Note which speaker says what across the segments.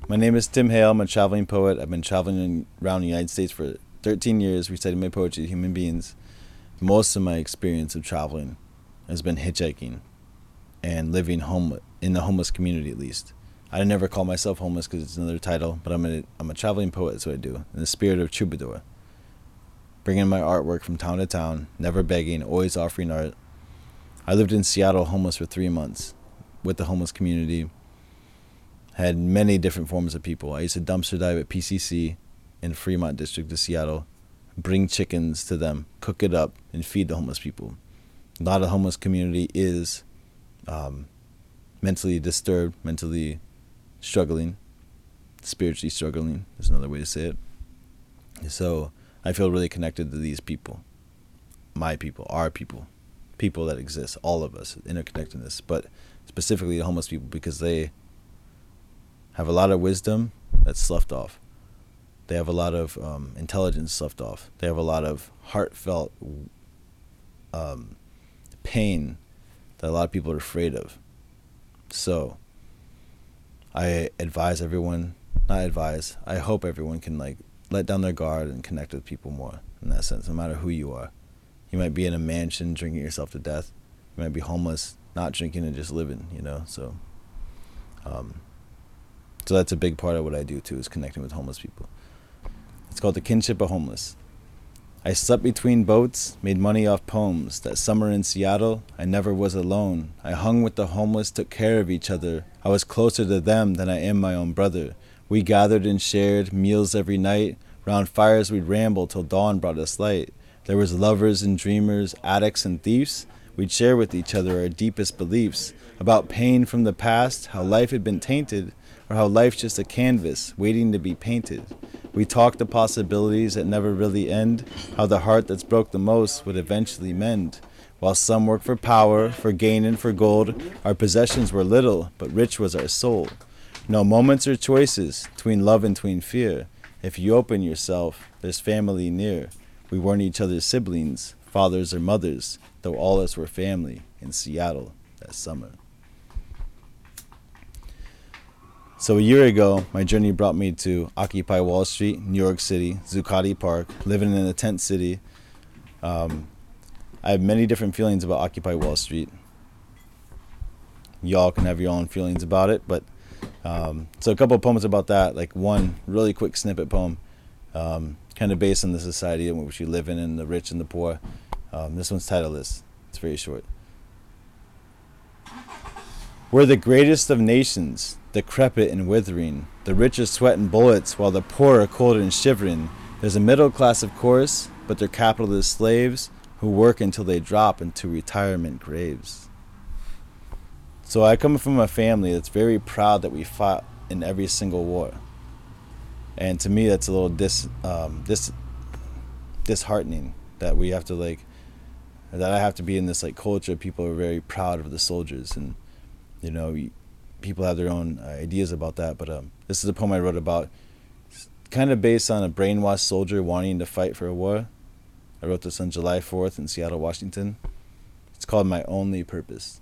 Speaker 1: My name is Tim Hale. I'm a traveling poet. I've been traveling around the United States for 13 years, reciting my poetry to human beings. Most of my experience of traveling has been hitchhiking and living in the homeless community, at least. I never call myself homeless because it's another title, but I'm a traveling poet. That's what I do, in the spirit of troubadour. Bringing my artwork from town to town, never begging, always offering art. I lived in Seattle homeless for 3 months with the homeless community. Had many different forms of people. I used to dumpster dive at PCC in Fremont District of Seattle, bring chickens to them, cook it up, and feed the homeless people. A lot of the homeless community is mentally disturbed, mentally struggling, spiritually struggling is another way to say it. So I feel really connected to these people, my people, our people, people that exist, all of us, interconnectedness, but specifically the homeless people because they have a lot of wisdom that's sloughed off. They have a lot of intelligence sloughed off. They have a lot of heartfelt pain that a lot of people are afraid of. So I hope everyone can let down their guard and connect with people more in that sense, no matter who you are. You might be in a mansion drinking yourself to death. You might be homeless, not drinking and just living, So that's a big part of what I do too, is connecting with homeless people. It's called the Kinship of Homeless. I slept between boats, made money off poems. That summer in Seattle, I never was alone. I hung with the homeless, took care of each other. I was closer to them than I am my own brother. We gathered and shared meals every night. Round fires we'd ramble till dawn brought us light. There was lovers and dreamers, addicts and thieves. We'd share with each other our deepest beliefs about pain from the past, how life had been tainted, or how life's just a canvas waiting to be painted. We talked the possibilities that never really end, how the heart that's broke the most would eventually mend. While some work for power, for gain and for gold, our possessions were little, but rich was our soul. No moments or choices, between love and between fear. If you open yourself, there's family near. We weren't each other's siblings, fathers or mothers, though all us were family in Seattle that summer. So a year ago, my journey brought me to Occupy Wall Street, New York City, Zuccotti Park, living in a tent city. I have many different feelings about Occupy Wall Street. Y'all can have your own feelings about it, but so a couple of poems about that, like one really quick snippet poem, kind of based on the society in which we live in and the rich and the poor. This one's titleless. It's very short. We're the greatest of nations, decrepit and withering. The rich are sweating bullets while the poor are cold and shivering. There's a middle class, of course, but they're capitalist slaves who work until they drop into retirement graves. So I come from a family that's very proud that we fought in every single war. And to me, that's a little disheartening that we have to that I have to be in this culture. People are very proud of the soldiers, and people have their own ideas about that. But this is a poem I wrote about, kind of based on a brainwashed soldier wanting to fight for a war. I wrote this on July 4th in Seattle, Washington. It's called My Only Purpose.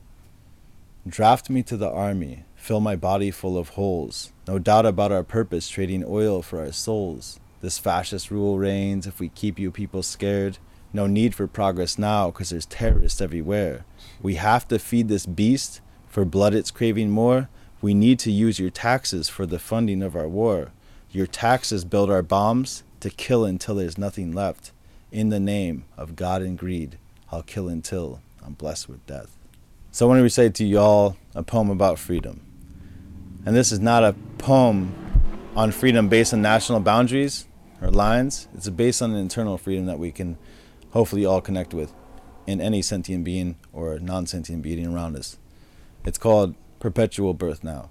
Speaker 1: Draft me to the army, fill my body full of holes. No doubt about our purpose, trading oil for our souls. This fascist rule reigns if we keep you people scared. No need for progress now, 'cause there's terrorists everywhere. We have to feed this beast, for blood it's craving more. We need to use your taxes for the funding of our war. Your taxes build our bombs to kill until there's nothing left. In the name of God and greed, I'll kill until I'm blessed with death. So I want to recite to y'all a poem about freedom. And this is not a poem on freedom based on national boundaries or lines. It's based on an internal freedom that we can hopefully all connect with in any sentient being or non-sentient being around us. It's called Perpetual Birth Now.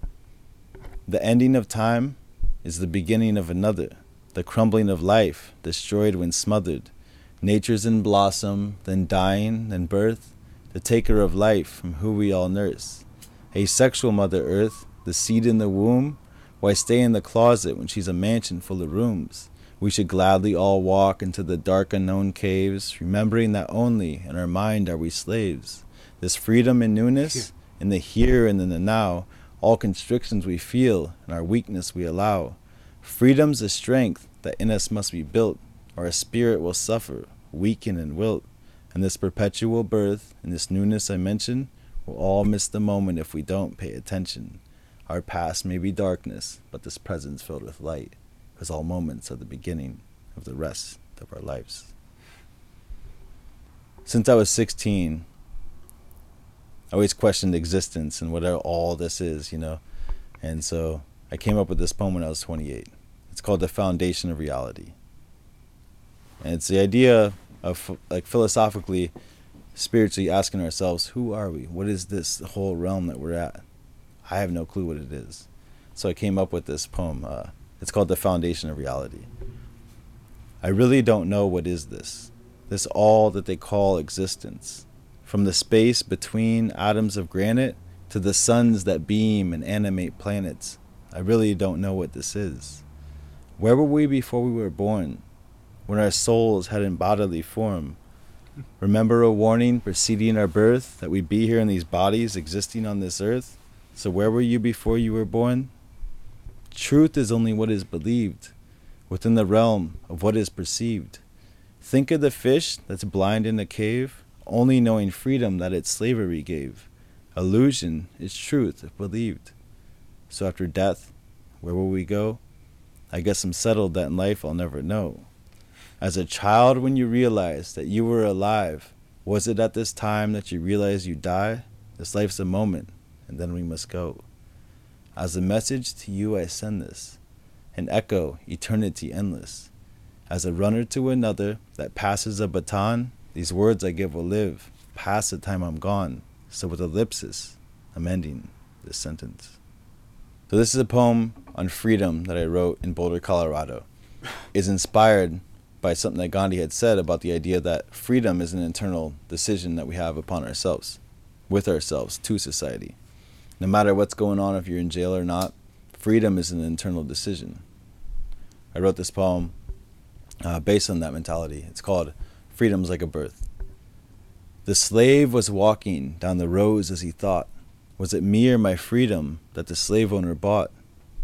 Speaker 1: The ending of time is the beginning of another. The crumbling of life, destroyed when smothered. Nature's in blossom, then dying, then birth. The taker of life from who we all nurse. Asexual Mother Earth, the seed in the womb. Why stay in the closet when she's a mansion full of rooms? We should gladly all walk into the dark unknown caves, remembering that only in our mind are we slaves. This freedom and newness, in the here and in the now, All constrictions we feel, and our weakness we allow. Freedom's a strength that in us must be built, or our spirit will suffer, weaken and wilt. And this perpetual birth, and this newness I mention, we'll all miss the moment if we don't pay attention. Our past may be darkness, but this present's filled with light, because all moments are the beginning of the rest of our lives. Since I was 16, I always questioned existence and what all this is, And so I came up with this poem when I was 28. It's called The Foundation of Reality. And it's the idea of, like, philosophically, spiritually asking ourselves, who are we? What is this whole realm that we're at? I have no clue what it is. So I came up with this poem. It's called The Foundation of Reality. I really don't know what is this all that they call existence. From the space between atoms of granite to the suns that beam and animate planets, I really don't know what this is. Where were we before we were born, when our souls hadn't bodily form? Remember a warning preceding our birth, that we'd be here in these bodies existing on this earth? So where were you before you were born? Truth is only what is believed, within the realm of what is perceived. Think of the fish that's blind in a cave, only knowing freedom that its slavery gave. Illusion is truth if believed. So after death, where will we go? I guess I'm settled that in life I'll never know. As a child, when you realized that you were alive, was it at this time that you realized you die? This life's a moment, and then we must go. As a message to you I send this, an echo, eternity endless. As a runner to another that passes a baton, these words I give will live, past the time I'm gone. So with ellipsis, I'm ending this sentence. So this is a poem on freedom that I wrote in Boulder, Colorado. It's inspired by something that Gandhi had said about the idea that freedom is an internal decision that we have upon ourselves, with ourselves, to society. No matter what's going on, if you're in jail or not, freedom is an internal decision. I wrote this poem based on that mentality. It's called Freedom's Like a Birth. The slave was walking down the rows as he thought, was it me or my freedom that the slave owner bought?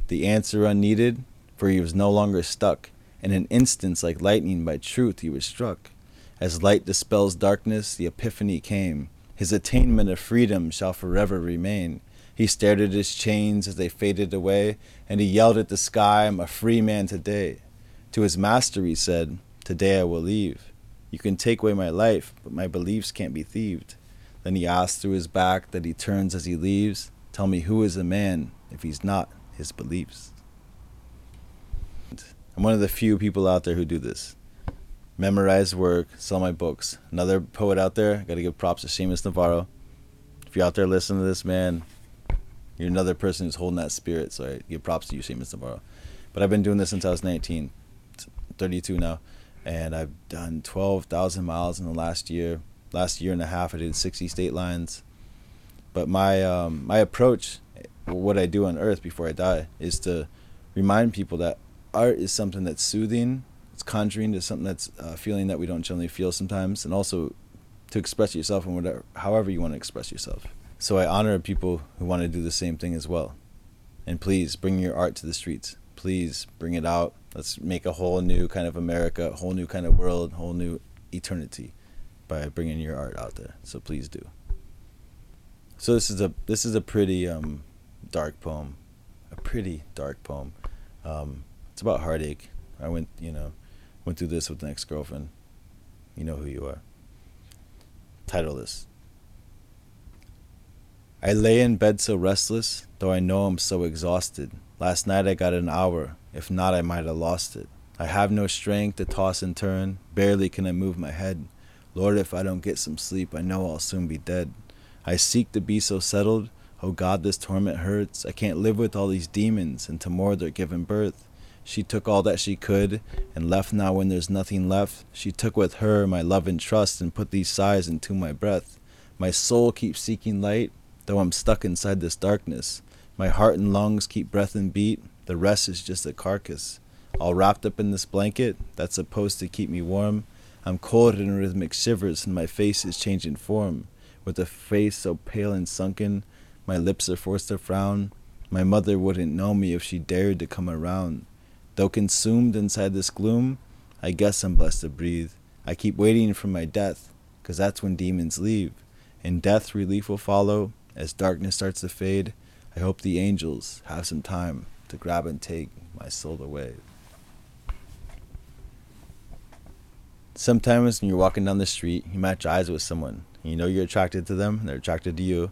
Speaker 1: The answer unneeded, for he was no longer stuck. In an instance like lightning by truth he was struck. As light dispels darkness, the epiphany came. His attainment of freedom shall forever remain. He stared at his chains as they faded away, and he yelled at the sky, I'm a free man today. To his master he said, today I will leave. You can take away my life, but my beliefs can't be thieved. Then he asked through his back that he turns as he leaves, tell me who is a man if he's not his beliefs. I'm one of the few people out there who do this. Memorize work, sell my books. Another poet out there, I gotta give props to Seamus Navarro. If you're out there listening to this, man, you're another person who's holding that spirit, so I give props to you, Seamus Navarro. But I've been doing this since I was 19, 32 now, and I've done 12,000 miles in the last year. Last year and a half, I did 60 state lines. But my my approach, what I do on Earth before I die, is to remind people that art is something that's soothing, it's conjuring to something that's a feeling that we don't generally feel sometimes, and also to express yourself in whatever, however you want to express yourself. So I honor people who want to do the same thing as well. And please bring your art to the streets. Please bring it out. Let's make a whole new kind of America, a whole new kind of world, a whole new eternity by bringing your art out there. So please do. So this is a pretty dark poem. A pretty dark poem. It's about heartache. I went through this with an ex-girlfriend. You know who you are. Titleless. I lay in bed so restless, though I know I'm so exhausted. Last night I got an hour, if not I might have lost it. I have no strength to toss and turn, barely can I move my head. Lord, if I don't get some sleep, I know I'll soon be dead. I seek to be so settled, oh God, this torment hurts. I can't live with all these demons, and to more they're giving birth. She took all that she could, and left now when there's nothing left. She took with her my love and trust, and put these sighs into my breath. My soul keeps seeking light, though I'm stuck inside this darkness. My heart and lungs keep breath and beat, the rest is just a carcass. All wrapped up in this blanket that's supposed to keep me warm. I'm cold in rhythmic shivers, and my face is changing form. With a face so pale and sunken, my lips are forced to frown. My mother wouldn't know me if she dared to come around. Though consumed inside this gloom, I guess I'm blessed to breathe. I keep waiting for my death, 'cause that's when demons leave. And death relief will follow as darkness starts to fade. I hope the angels have some time to grab and take my soul away. Sometimes when you're walking down the street, you match eyes with someone. You know you're attracted to them, and they're attracted to you.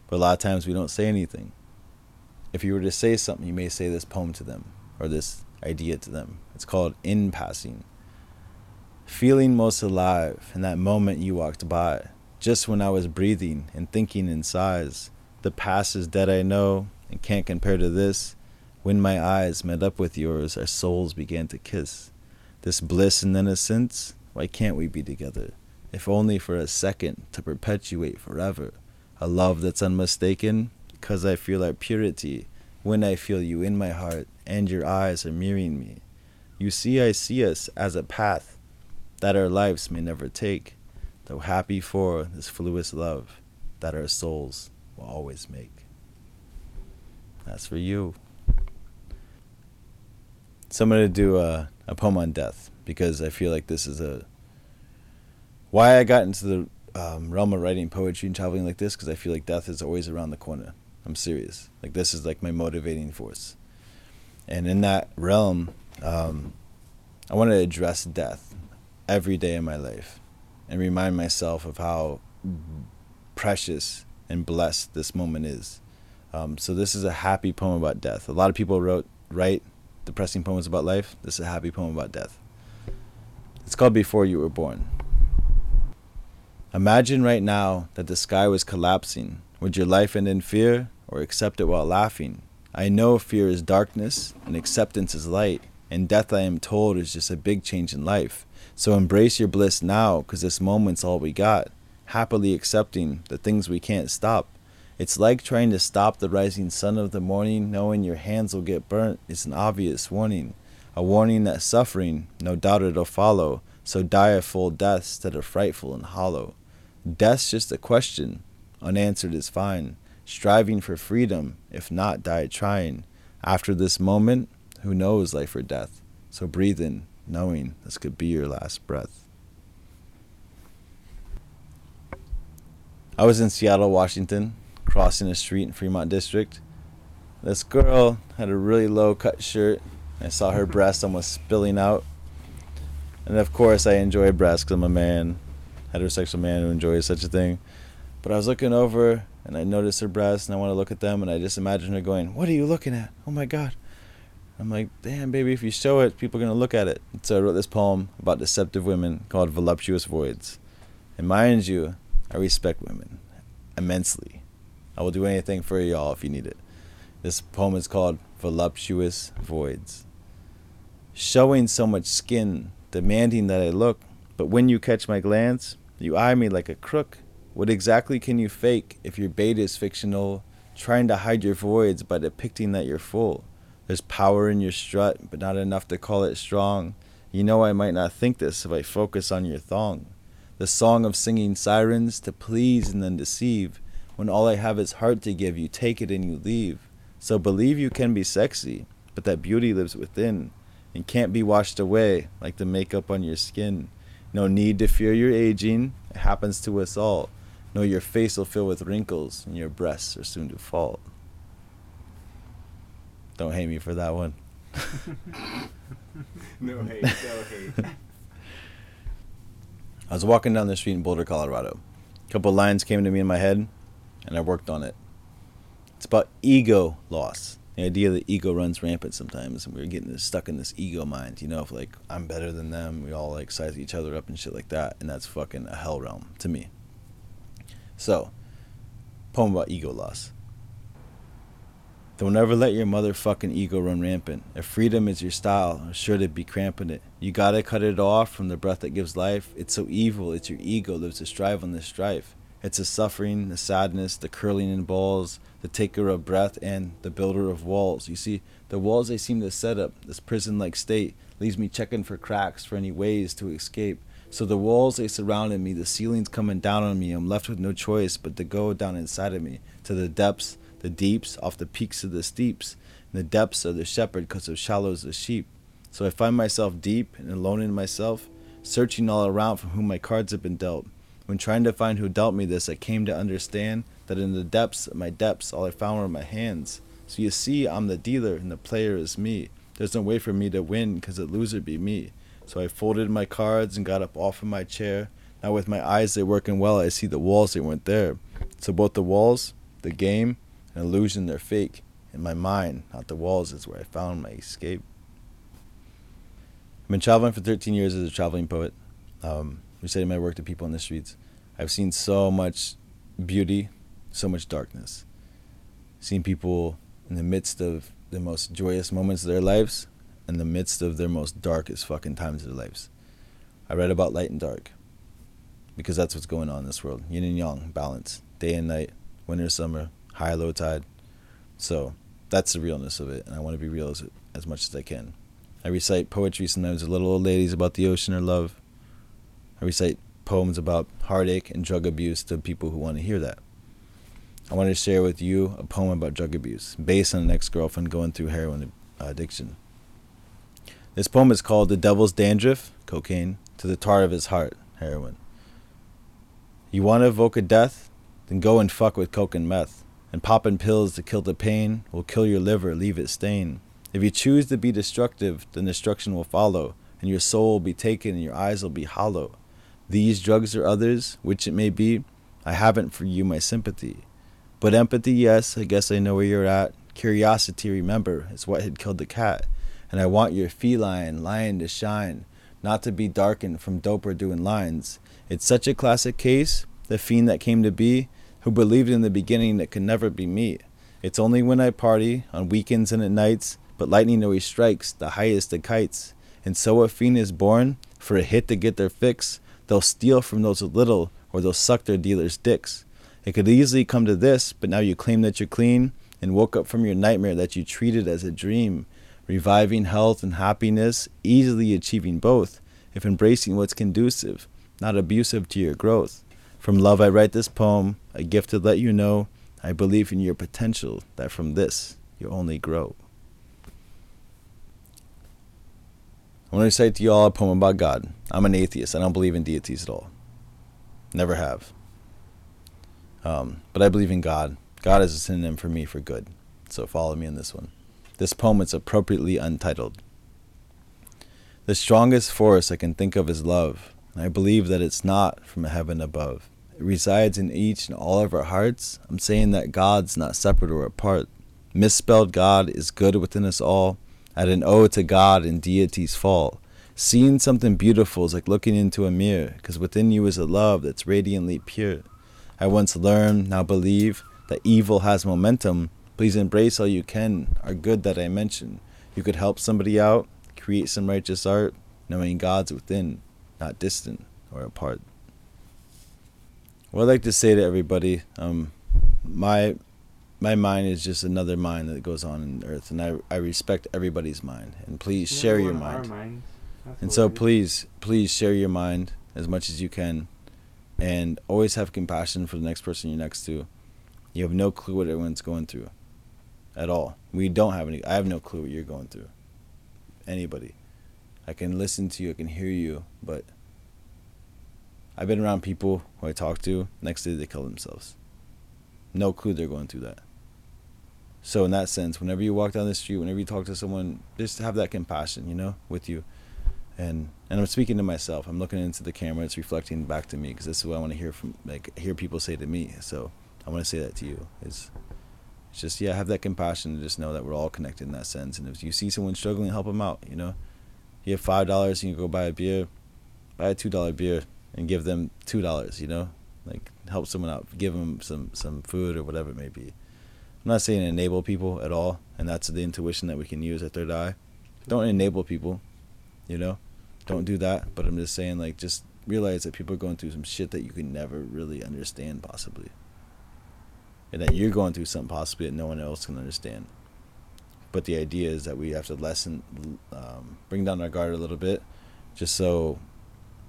Speaker 1: But a lot of times we don't say anything. If you were to say something, you may say this poem to them, or this idea to them. It's called In Passing. Feeling most alive in that moment you walked by, just when I was breathing and thinking in sighs. The past is dead, I know, and can't compare to this. When my eyes met up with yours, our souls began to kiss. This bliss and innocence, why can't we be together? If only for a second, to perpetuate forever. A love that's unmistaken, 'cause I feel our purity when I feel you in my heart and your eyes are mirroring me. You see, I see us as a path that our lives may never take, though happy for this fluid love that our souls will always make. That's for you. So I'm going to do a poem on death, because I feel like this is why I got into the realm of writing poetry and traveling like this, because I feel like death is always around the corner. I'm serious. Like, this is like my motivating force. And in that realm, I want to address death every day in my life and remind myself of how precious and blessed this moment is. So this is a happy poem about death. A lot of people write depressing poems about life. This is a happy poem about death. It's called Before You Were Born. Imagine right now that the sky was collapsing. Would your life end in fear, or accept it while laughing? I know fear is darkness and acceptance is light, and death, I am told, is just a big change in life. So embrace your bliss now, 'cause this moment's all we got. Happily accepting the things we can't stop. It's like trying to stop the rising sun of the morning, knowing your hands will get burnt. It's an obvious warning. A warning that suffering, no doubt it'll follow. So die a full death instead of frightful and hollow. Death's just a question. Unanswered is fine. Striving for freedom, if not, die trying. After this moment, who knows life or death? So breathe in, knowing this could be your last breath. I was in Seattle, Washington, crossing a street in Fremont District. This girl had a really low cut shirt. I saw her breast almost spilling out. And of course I enjoy breasts because I'm a man, heterosexual man who enjoys such a thing. But I was looking over and I noticed her breasts and I want to look at them, and I just imagine her going, "What are you looking at? Oh my God." I'm like, damn, baby, if you show it, people are going to look at it. And so I wrote this poem about deceptive women called Voluptuous Voids. And mind you, I respect women immensely. I will do anything for y'all if you need it. This poem is called Voluptuous Voids. Showing so much skin, demanding that I look, but when you catch my glance, you eye me like a crook. What exactly can you fake if your bait is fictional, trying to hide your voids by depicting that you're full? There's power in your strut, but not enough to call it strong. You know I might not think this if I focus on your thong. The song of singing sirens to please and then deceive. When all I have is heart to give, you take it and you leave. So believe you can be sexy, but that beauty lives within and can't be washed away like the makeup on your skin. No need to fear your aging, it happens to us all. Know your face will fill with wrinkles and your breasts are soon to fall. Don't hate me for that one.
Speaker 2: No hate, no hate.
Speaker 1: I was walking down the street in Boulder, Colorado. A couple lines came to me in my head, and I worked on it. It's about ego loss. The idea that ego runs rampant sometimes, and we're getting stuck in this ego mind, you know, of like, I'm better than them. We all like size each other up and shit like that, and that's fucking a hell realm to me. So, poem about ego loss. Don't ever let your motherfucking ego run rampant. If freedom is your style, sure to be cramping it. You gotta cut it off from the breath that gives life. It's so evil, it's your ego lives to strive on this strife. It's the suffering, the sadness, the curling in balls, the taker of breath, and the builder of walls. You see, the walls they seem to set up, this prison-like state, leaves me checking for cracks, for any ways to escape. So the walls, they surrounded me, the ceiling's coming down on me. I'm left with no choice but to go down inside of me, to the depths The deeps off the peaks of the steeps, and the depths are the shepherd 'cause of shallows the sheep. So I find myself deep and alone in myself, searching all around from whom my cards have been dealt. When trying to find who dealt me this, I came to understand that in the depths of my depths, all I found were my hands. So you see, I'm the dealer and the player is me. There's no way for me to win 'cause the loser be me. So I folded my cards and got up off of my chair. Now with my eyes they're working well, I see the walls, they weren't there. So both the walls, the game, and illusion, they're fake. In my mind, not the walls, is where I found my escape. I've been traveling for 13 years as a traveling poet, reciting my work to people in the streets. I've seen so much beauty, so much darkness. Seen people in the midst of the most joyous moments of their lives, in the midst of their most darkest fucking times of their lives. I read about light and dark, because that's what's going on in this world. Yin and yang, balance, day and night, winter, summer, high, low tide. So that's the realness of it, and I want to be real as much as I can. I recite poetry sometimes to little old ladies about the ocean or love. I recite poems about heartache and drug abuse to people who want to hear that. I want to share with you a poem about drug abuse, based on an ex-girlfriend going through heroin addiction. This poem is called The Devil's Dandruff, cocaine, to the tar of his heart, heroin. You want to evoke a death? Then go and fuck with coke and meth. And popping pills to kill the pain will kill your liver, leave it stain. If you choose to be destructive, then destruction will follow, and your soul will be taken and your eyes will be hollow. These drugs or others, which it may be, I haven't for you my sympathy. But empathy, yes, I guess I know where you're at. Curiosity, remember, is what had killed the cat. And I want your feline lion to shine, not to be darkened from dope or doing lines. It's such a classic case, the fiend that came to be, who believed in the beginning that could never be me. It's only when I party, on weekends and at nights, but lightning always strikes, the highest of kites. And so a fiend is born, for a hit to get their fix. They'll steal from those with little, or they'll suck their dealers' dicks. It could easily come to this, but now you claim that you're clean, and woke up from your nightmare that you treated as a dream. Reviving health and happiness, easily achieving both, if embracing what's conducive, not abusive to your growth. From love I write this poem, a gift to let you know, I believe in your potential, that from this you only grow. I want to recite to you all a poem about God. I'm an atheist. I don't believe in deities at all. Never have. But I believe in God. God is a synonym for me for good. So follow me in this one. This poem is appropriately untitled. The strongest force I can think of is love. And I believe that it's not from a heaven above. It resides in each and all of our hearts. I'm saying that God's not separate or apart. Misspelled God is good within us all. Add an O to God and deities fall. Seeing something beautiful is like looking into a mirror, because within you is a love that's radiantly pure. I once learned, now believe, that evil has momentum. Please embrace all you can, our good that I mentioned. You could help somebody out, create some righteous art, knowing God's within, not distant or apart. What I'd like to say to everybody, my mind is just another mind that goes on in earth, and I respect everybody's mind. And please share your mind. And so please share your mind as much as you can, and always have compassion for the next person you're next to. You have no clue what everyone's going through at all. I have no clue what you're going through. Anybody. I can listen to you, I can hear you, but I've been around people who I talk to, next day they kill themselves. No clue they're going through that. So in that sense, whenever you walk down the street, whenever you talk to someone, just have that compassion, with you. And I'm speaking to myself. I'm looking into the camera. It's reflecting back to me, because this is what I want to hear people say to me. So I want to say that to you. It's just, have that compassion and just know that we're all connected in that sense. And if you see someone struggling, help them out, You have $5, you can go buy a beer, buy a $2 beer and give them $2, help someone out, give them some food or whatever it may be. I'm not saying enable people at all, and that's the intuition that we can use at third eye. Don't enable people, Don't do that, but I'm just saying, just realize that people are going through some shit that you can never really understand, possibly. And that you're going through something possibly that no one else can understand. But the idea is that we have to bring down our guard a little bit, just so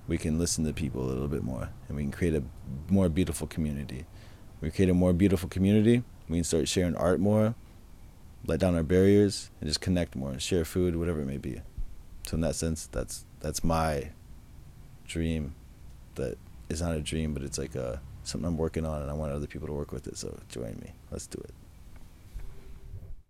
Speaker 1: we can listen to people a little bit more, and we can create a more beautiful community. We create a more beautiful community, we can start sharing art more, let down our barriers, and just connect more and share food, whatever it may be. So in that sense, that's my dream. That is not a dream, but it's like something I'm working on, and I want other people to work with it. So join me. Let's do it.